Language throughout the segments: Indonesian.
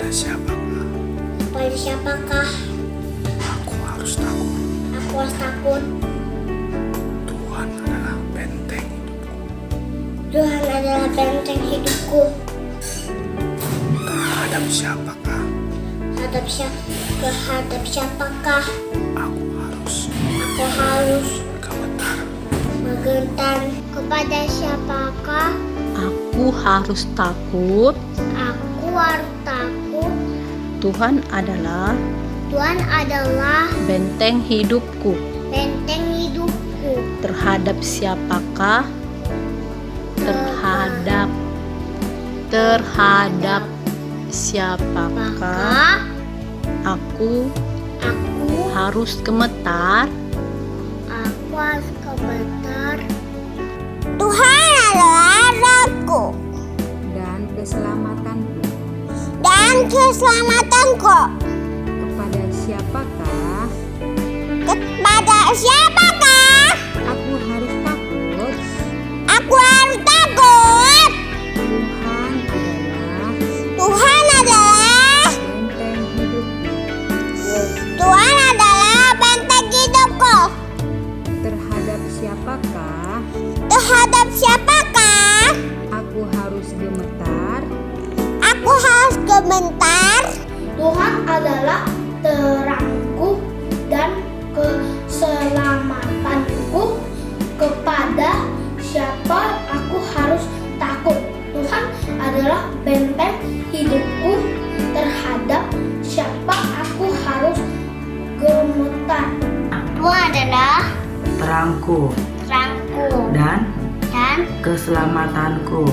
siapakah Kepada siapakah aku harus takut? aku harus takut? Tuhan adalah benteng hidupku. Tuhan adalah benteng hidupku. Terhadap siapakah Terhadap siapakah aku harus gemetar? Kepada siapakah Aku harus takut. aku harus takut? Tuhan adalah Tuhan adalah benteng hidupku. benteng hidupku. Terhadap siapakah? Terhadap siapakah Maka aku aku harus gemetar? harus gemetar. Tuhan adalah rohku dan keselamatanku. Kepada siapakah Aku harus takut. aku harus takut? Tuhan adalah Tuhan adalah benteng hidupku. Tuhan adalah benteng hidupku. Terhadap siapakah Aku harus gemetar? Tuhan adalah terangku dan keselamatanku. Kepada siapa aku harus takut? Tuhan adalah benteng hidupku. Terhadap siapa aku harus gemetar? Tuhan adalah terangku terangku dan dan keselamatanku.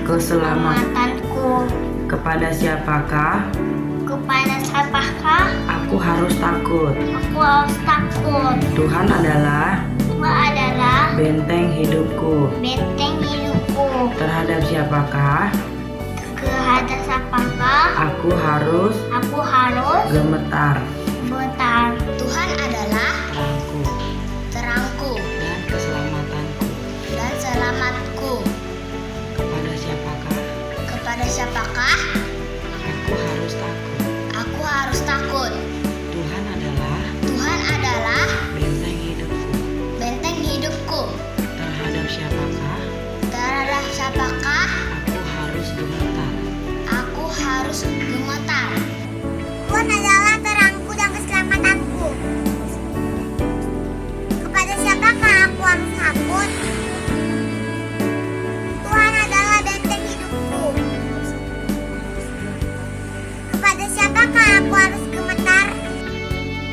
keselamatanku. Kepada siapakah Kepada siapakah aku harus takut? aku harus takut? Tuhan adalah Tuhan adalah benteng hidupku. benteng hidupku. Terhadap siapakah Kepada siapakah aku harus aku harus gemetar? gemetar? Tuhan adalah Terangku terangku dan keselamatanku. dan selamatku. Kepada siapakah Kepada siapakah aku harus takut? aku harus takut? Tuhan adalah Tuhan adalah benteng hidupku. benteng hidupku. Terhadap siapakah Terhadap siapakah aku harus gemetar? aku harus gemetar? Tuhan adalah terangku dan keselamatanku. Kepada siapakah aku harus takut? Tuhan adalah benteng hidupku. Kepada siapakah aku harus gemetar?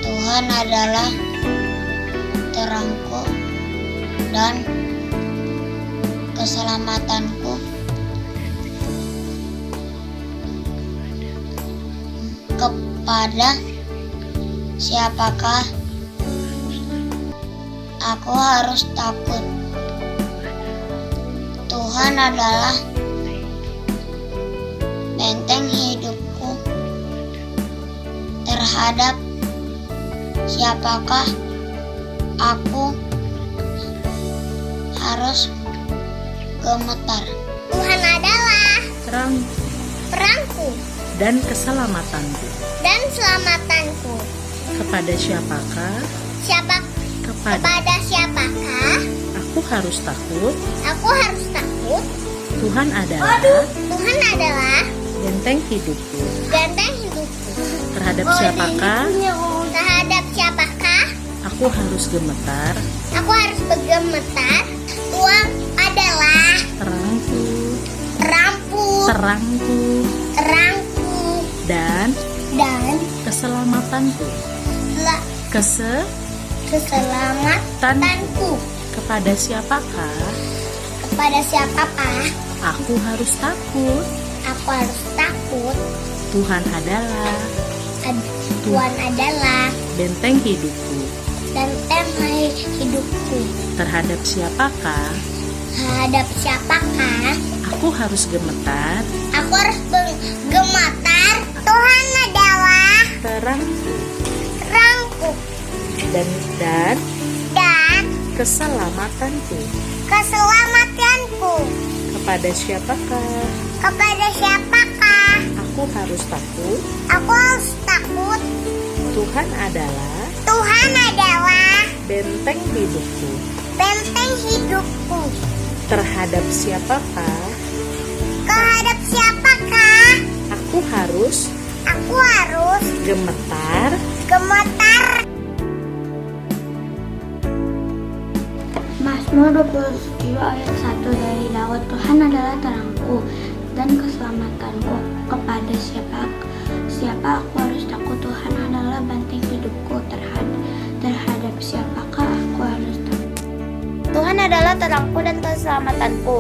Tuhan adalah terangku dan keselamatanku. Kepada siapakah aku harus takut? Tuhan adalah benteng hidupku. Terhadap siapakah aku harus gemetar? Tuhan adalah terangku Dan keselamatanku. dan selamatanku. Kepada siapakah Kepada siapakah aku harus takut? aku harus takut? Tuhan adalah Tuhan adalah benteng hidupku. benteng hidupku. Terhadap siapakah Terhadap siapakah aku harus gemetar? aku harus bergemetar? Tuhan adalah Terangku terangku dan dan keselamatanku. keselamatanku. Kepada siapakah Kepada siapakah aku harus takut? aku harus takut? Tuhan adalah Tuhan adalah benteng hidupku. benteng hidupku. Terhadap siapakah Terhadap siapakah aku harus gemetar? aku harus bergemetar? Tuhan adalah Terangku terangku dan dan keselamatanku. keselamatanku. Kepada siapakah Kepada siapakah aku harus takut. Aku harus takut. Tuhan adalah Tuhan adalah benteng hidupku. benteng hidupku. Terhadap siapakah Kehadap siapakah aku harus aku harus gemetar? gemetar? Mazmur 27 ayat 1 dari Daud. Tuhan adalah terangku dan keselamatanku. Kepada siapa aku harus takut? Tuhan adalah benteng hidupku. Terhadap siapakah aku harus takut? Tuhan adalah terangku dan keselamatanku.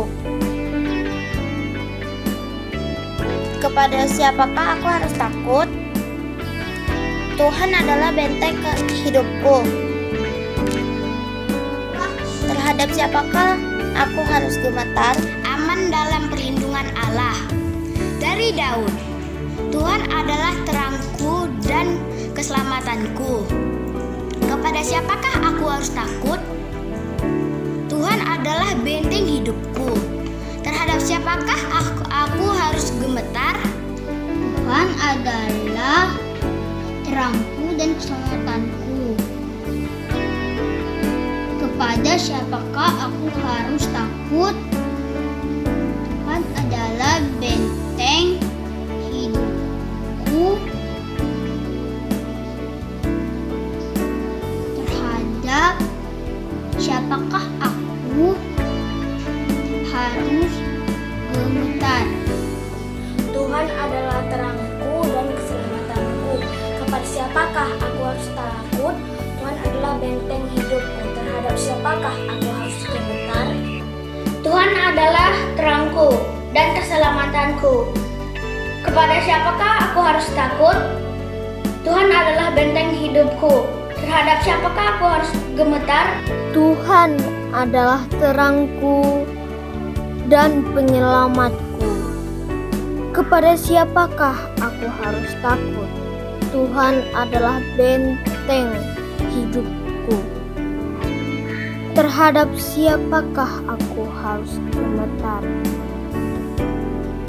Kepada siapakah aku harus takut? Tuhan adalah benteng hidupku. Terhadap siapakah aku harus gemetar? Aman dalam perlindungan Allah. Dari Daud. Tuhan adalah terangku dan keselamatanku. Kepada siapakah aku harus takut? Tuhan adalah benteng hidupku. Terhadap siapakah aku harus gemetar? Tuhan adalah terangku dan keselamatanku. Kepada siapakah aku harus takut? Tuhan adalah benteng hidupku. Terhadap siapakah aku harus gemetar? Tuhan adalah terangku dan keselamatanku. Kepada siapakah aku harus takut? Tuhan adalah benteng hidupku. Terhadap siapakah aku harus gemetar? Tuhan adalah terangku dan keselamatanku. Kepada siapakah aku harus takut? Tuhan adalah benteng hidupku. Terhadap siapakah aku harus gemetar? Tuhan adalah terangku dan penyelamatku. Kepada siapakah aku harus takut? Tuhan adalah benteng hidupku. Terhadap siapakah aku harus gemetar?